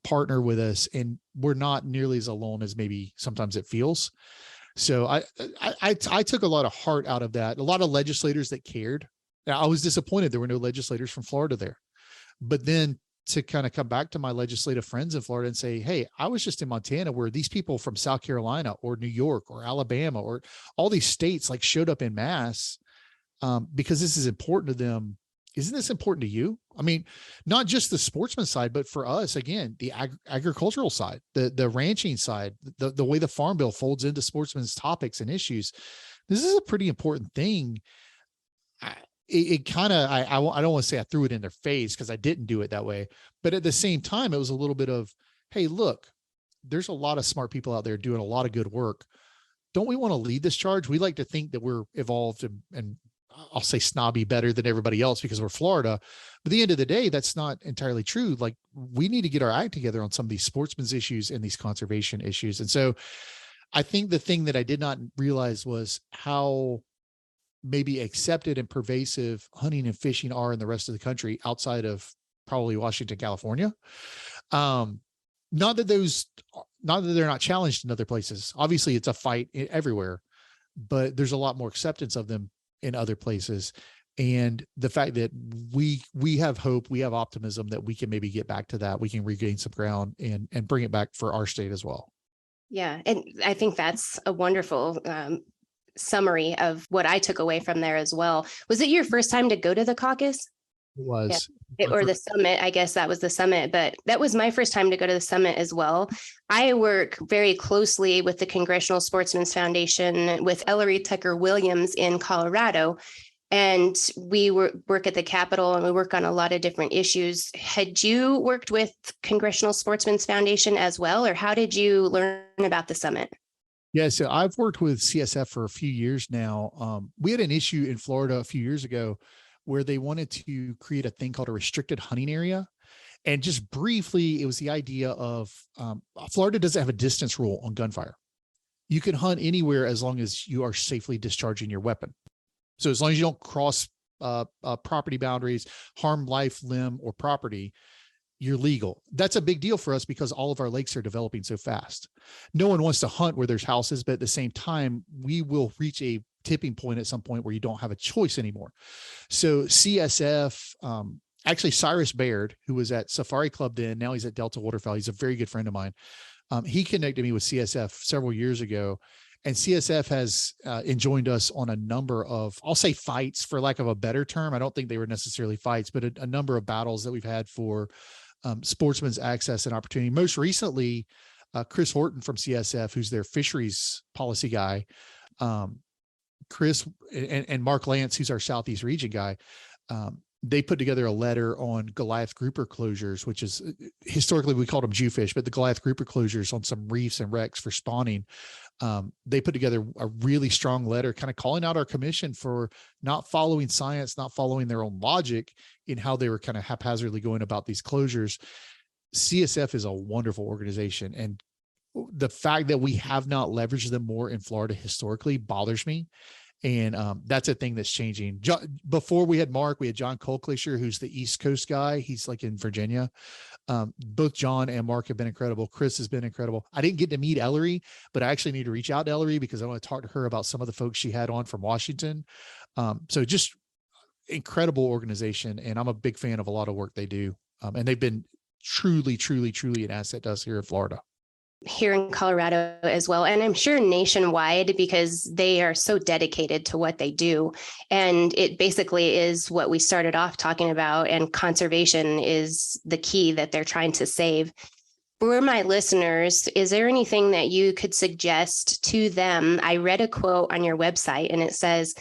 partner with us. And we're not nearly as alone as maybe sometimes it feels. So I took a lot of heart out of that. A lot of legislators that cared. Now, I was disappointed there were no legislators from Florida there, but then to kind of come back to my legislative friends in Florida and say, hey, I was just in Montana where these people from South Carolina or New York or Alabama or all these states like showed up in mass because this is important to them. Isn't this important to you? I mean, not just the sportsman side, but for us, again, the agricultural side, the ranching side, the way the Farm Bill folds into sportsmen's topics and issues. This is a pretty important thing. I don't want to say I threw it in their face, because I didn't do it that way. But at the same time, it was a little bit of, hey, look, there's a lot of smart people out there doing a lot of good work. Don't we want to lead this charge? We like to think that we're evolved and I'll say snobby better than everybody else because we're Florida. But at the end of the day, that's not entirely true. Like, we need to get our act together on some of these sportsmen's issues and these conservation issues. And so I think the thing that I did not realize was how maybe accepted and pervasive hunting and fishing are in the rest of the country outside of probably Washington, California. Not that they're not challenged in other places. Obviously it's a fight everywhere, but there's a lot more acceptance of them in other places. And the fact that we have hope, we have optimism that we can maybe get back to that. We can regain some ground and bring it back for our state as well. Yeah. And I think that's a wonderful summary of what I took away from there as well. Was it your first time to go to the caucus? It was. Yeah. Or the summit, I guess that was the summit, but that was my first time to go to the summit as well. I work very closely with the Congressional Sportsmen's Foundation with Ellery Tucker Williams in Colorado. And we work at the Capitol and we work on a lot of different issues. Had you worked with Congressional Sportsmen's Foundation as well, or how did you learn about the summit? Yeah, so I've worked with CSF for a few years now. We had an issue in Florida a few years ago where they wanted to create a thing called a restricted hunting area. And just briefly, it was the idea of Florida doesn't have a distance rule on gunfire. You can hunt anywhere as long as you are safely discharging your weapon. So as long as you don't cross property boundaries, harm life, limb, or property, you're legal. That's a big deal for us because all of our lakes are developing so fast. No one wants to hunt where there's houses, but at the same time, we will reach a tipping point at some point where you don't have a choice anymore. So CSF, actually Cyrus Baird, who was at Safari Club then, now he's at Delta Waterfowl. He's a very good friend of mine. He connected me with CSF several years ago, and CSF has joined us on a number of, I'll say fights for lack of a better term. I don't think they were necessarily fights, but a number of battles that we've had for sportsmen's access and opportunity. Most recently, Chris Horton from CSF, who's their fisheries policy guy, Chris and Mark Lance, who's our Southeast region guy. they put together a letter on Goliath grouper closures, which is historically we called them Jewfish, but the Goliath grouper closures on some reefs and wrecks for spawning. They put together a really strong letter kind of calling out our commission for not following science, not following their own logic in how they were kind of haphazardly going about these closures. CSF is a wonderful organization, and the fact that we have not leveraged them more in Florida historically bothers me. And that's a thing that's changing. Before we had Mark, we had John Colclasher, who's the East Coast guy. He's like in Virginia. Both John and Mark have been incredible. Chris has been incredible. I didn't get to meet Ellery, but I actually need to reach out to Ellery because I want to talk to her about some of the folks she had on from Washington. So just incredible organization. And I'm a big fan of a lot of work they do. And they've been truly, truly, truly an asset to us here in Florida. Here in Colorado as well. And I'm sure nationwide, because they are so dedicated to what they do. And it basically is what we started off talking about. And conservation is the key that they're trying to save. For my listeners, is there anything that you could suggest to them? I read a quote on your website and it says,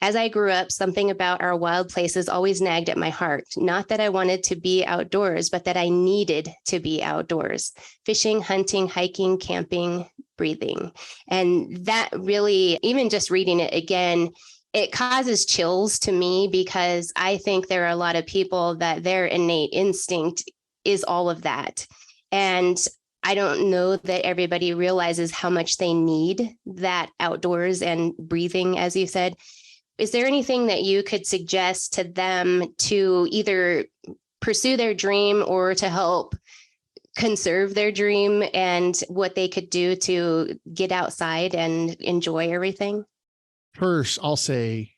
"As I grew up, something about our wild places always nagged at my heart. Not that I wanted to be outdoors, but that I needed to be outdoors. Fishing, hunting, hiking, camping, breathing." And that really, even just reading it again, it causes chills to me, because I think there are a lot of people that their innate instinct is all of that. And I don't know that everybody realizes how much they need that outdoors and breathing, as you said. Is there anything that you could suggest to them to either pursue their dream or to help conserve their dream, and what they could do to get outside and enjoy everything? First, I'll say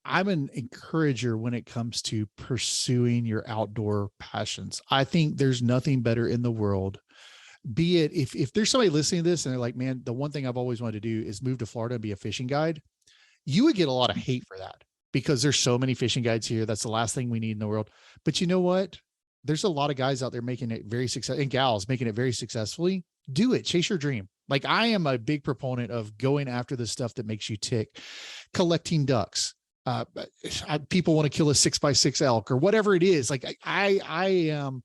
I'm an encourager when it comes to pursuing your outdoor passions. I think there's nothing better in the world. Be it if there's somebody listening to this and they're like, man, the one thing I've always wanted to do is move to Florida and be a fishing guide. You would get a lot of hate for that because there's so many fishing guides here. That's the last thing we need in the world. But you know what? There's a lot of guys out there making it very successful, and gals making it very successfully. Do it. Chase your dream. Like, I am a big proponent of going after the stuff that makes you tick. Collecting ducks. People want to kill a 6x6 elk or whatever it is. Like I am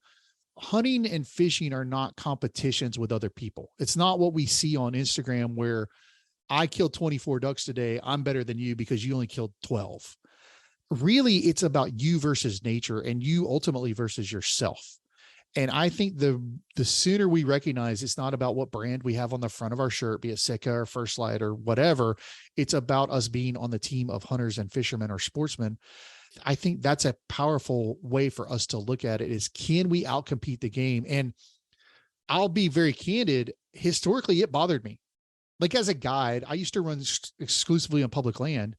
hunting and fishing are not competitions with other people. It's not what we see on Instagram where I killed 24 ducks today. I'm better than you because you only killed 12. Really, it's about you versus nature, and you ultimately versus yourself. And I think the sooner we recognize it's not about what brand we have on the front of our shirt, be it Sitka or First Light or whatever, it's about us being on the team of hunters and fishermen or sportsmen. I think that's a powerful way for us to look at it, is can we outcompete the game? And I'll be very candid. Historically, it bothered me. Like, as a guide, I used to run exclusively on public land.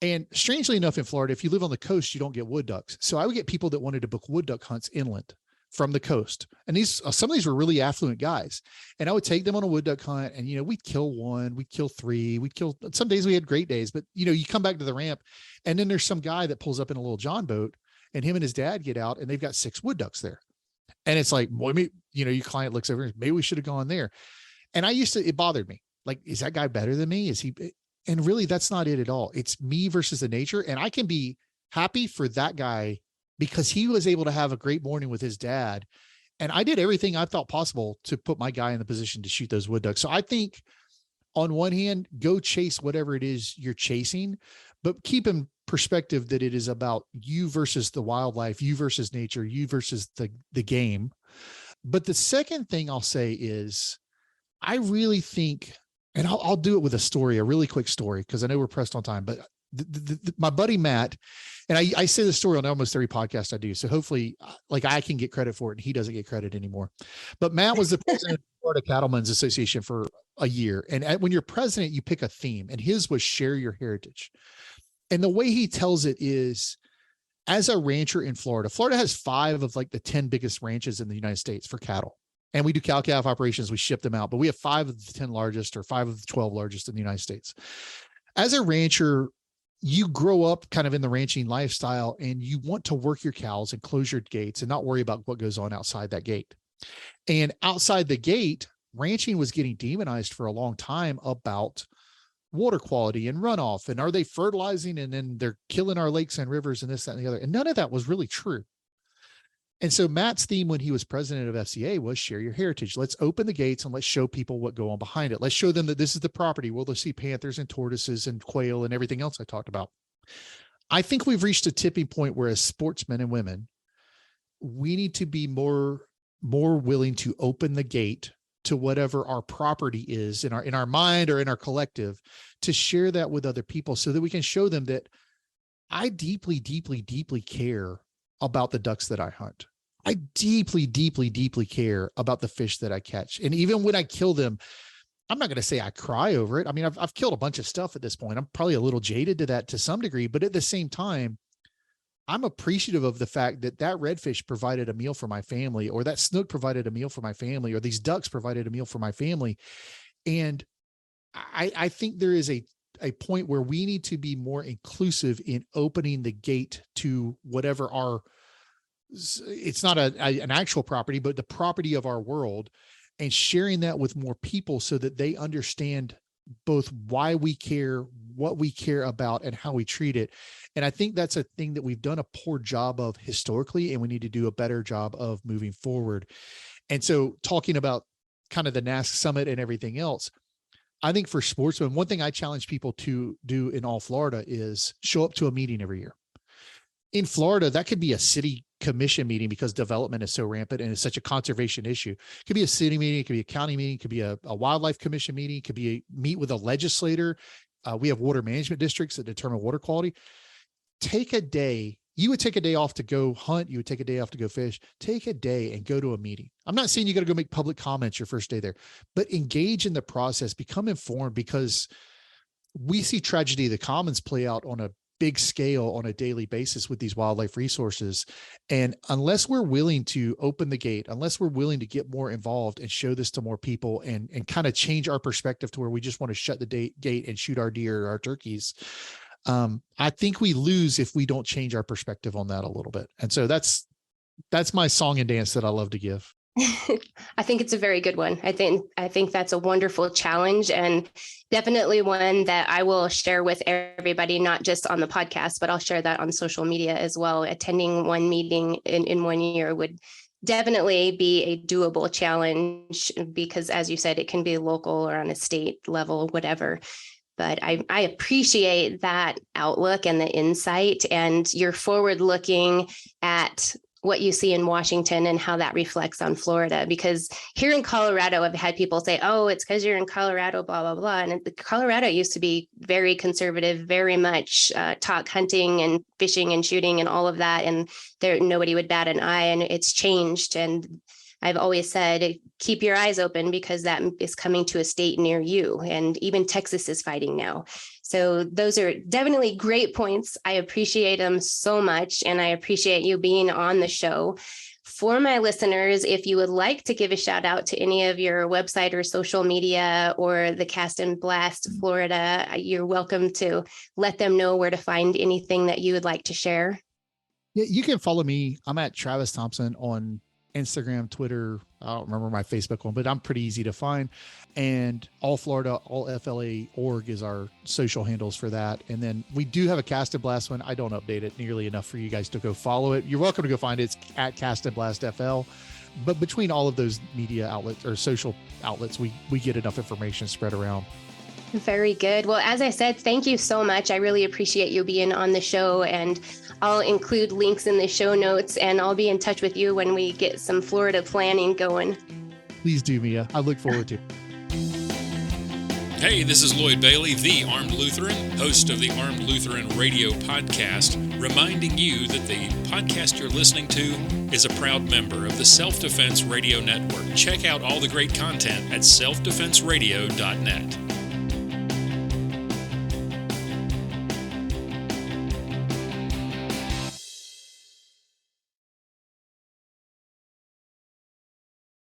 And strangely enough, in Florida, if you live on the coast, you don't get wood ducks. So I would get people that wanted to book wood duck hunts inland from the coast. And some of these were really affluent guys. And I would take them on a wood duck hunt, and, we'd kill one, we'd kill three, some days we had great days, but you come back to the ramp and then there's some guy that pulls up in a little John boat, and him and his dad get out and they've got 6 wood ducks there. And it's like, well, your client looks over and maybe we should have gone there. And it bothered me. Like, is that guy better than me? And really, that's not it at all. It's me versus the nature. And I can be happy for that guy because he was able to have a great morning with his dad. And I did everything I thought possible to put my guy in the position to shoot those wood ducks. So I think, on one hand, go chase whatever it is you're chasing, but keep in perspective that it is about you versus the wildlife, you versus nature, you versus the game. But the second thing I'll say is, I really think, and I'll do it with a really quick story, because I know we're pressed on time, but my buddy Matt, and I say this story on almost every podcast I do, so hopefully, like, I can get credit for it and he doesn't get credit anymore. But Matt was the president of the Florida Cattlemen's Association for a year. And when you're president, you pick a theme, and his was share your heritage. And the way he tells it is, as a rancher in Florida has 5 of like the 10 biggest ranches in the United States for cattle. And we do cow-calf operations. We ship them out, but we have 5 of the 10 largest or 5 of the 12 largest in the United States. As a rancher, you grow up kind of in the ranching lifestyle, and you want to work your cows and close your gates and not worry about what goes on outside that gate. And outside the gate, ranching was getting demonized for a long time about water quality and runoff, and are they fertilizing, and then they're killing our lakes and rivers and this, that, and the other. And none of that was really true. And so Matt's theme when he was president of FCA was share your heritage. Let's open the gates and let's show people what go on behind it. Let's show them that this is the property where they'll see panthers and tortoises and quail and everything else I talked about. I think we've reached a tipping point where, as sportsmen and women, we need to be more willing to open the gate to whatever our property is in our mind or in our collective, to share that with other people so that we can show them that I deeply, deeply, deeply care about the ducks that I hunt. I deeply, deeply, deeply care about the fish that I catch. And even when I kill them, I'm not going to say I cry over it. I mean, I've killed a bunch of stuff at this point. I'm probably a little jaded to that to some degree, but at the same time, I'm appreciative of the fact that that redfish provided a meal for my family, or that snook provided a meal for my family, or these ducks provided a meal for my family. And I think there is a point where we need to be more inclusive in opening the gate to whatever it's not an actual property, but the property of our world, and sharing that with more people so that they understand both why we care, what we care about, and how we treat it. And I think that's a thing that we've done a poor job of historically, and we need to do a better job of moving forward. And so, talking about kind of the NASC summit and everything else, I think for sportsmen, one thing I challenge people to do in all Florida is show up to a meeting every year. In Florida, that could be a city commission meeting because development is so rampant and it's such a conservation issue. It could be a city meeting, it could be a county meeting, it could be a wildlife commission meeting, it could be meet with a legislator. We have water management districts that determine water quality. Take a day. You would take a day off to go hunt. You would take a day off to go fish. Take a day and go to a meeting. I'm not saying you got to go make public comments your first day there, but engage in the process, become informed, because we see tragedy of the commons play out on a big scale on a daily basis with these wildlife resources. And unless we're willing to open the gate, unless we're willing to get more involved and show this to more people and kind of change our perspective to where we just want to shut the gate and shoot our deer or our turkeys, I think we lose if we don't change our perspective on that a little bit. And so that's my song and dance that I love to give. I think it's a very good one. I think that's a wonderful challenge, and definitely one that I will share with everybody, not just on the podcast, but I'll share that on social media as well. Attending one meeting in 1 year would definitely be a doable challenge, because as you said, it can be local or on a state level, whatever. But I appreciate that outlook and the insight, and you're forward looking at what you see in Washington and how that reflects on Florida. Because here in Colorado, I've had people say, oh, it's because you're in Colorado, blah, blah, blah. And Colorado used to be very conservative, very much talk hunting and fishing and shooting and all of that. And nobody would bat an eye, and it's changed. And I've always said, keep your eyes open, because that is coming to a state near you. And even Texas is fighting now. So those are definitely great points. I appreciate them so much. And I appreciate you being on the show. For my listeners, if you would like to give a shout out to any of your website or social media or the Cast and Blast Florida, you're welcome to let them know where to find anything that you would like to share. Yeah, you can follow me. I'm at Travis Thompson on Instagram, Twitter. I don't remember my Facebook one, but I'm pretty easy to find. And All Florida, allfla.org is our social handles for that. And then we do have a Cast and Blast one. I don't update it nearly enough for you guys to go follow it. You're welcome to go find it. It's at Cast and Blast FL. But between all of those media outlets or social outlets, we get enough information spread around. Very good. Well, as I said, thank you so much. I really appreciate you being on the show, and I'll include links in the show notes, and I'll be in touch with you when we get some Florida planning going. Please do, Mia. I look forward to it. Hey, this is Lloyd Bailey, the Armed Lutheran, host of the Armed Lutheran Radio podcast, reminding you that the podcast you're listening to is a proud member of the Self-Defense Radio Network. Check out all the great content at selfdefenseradio.net.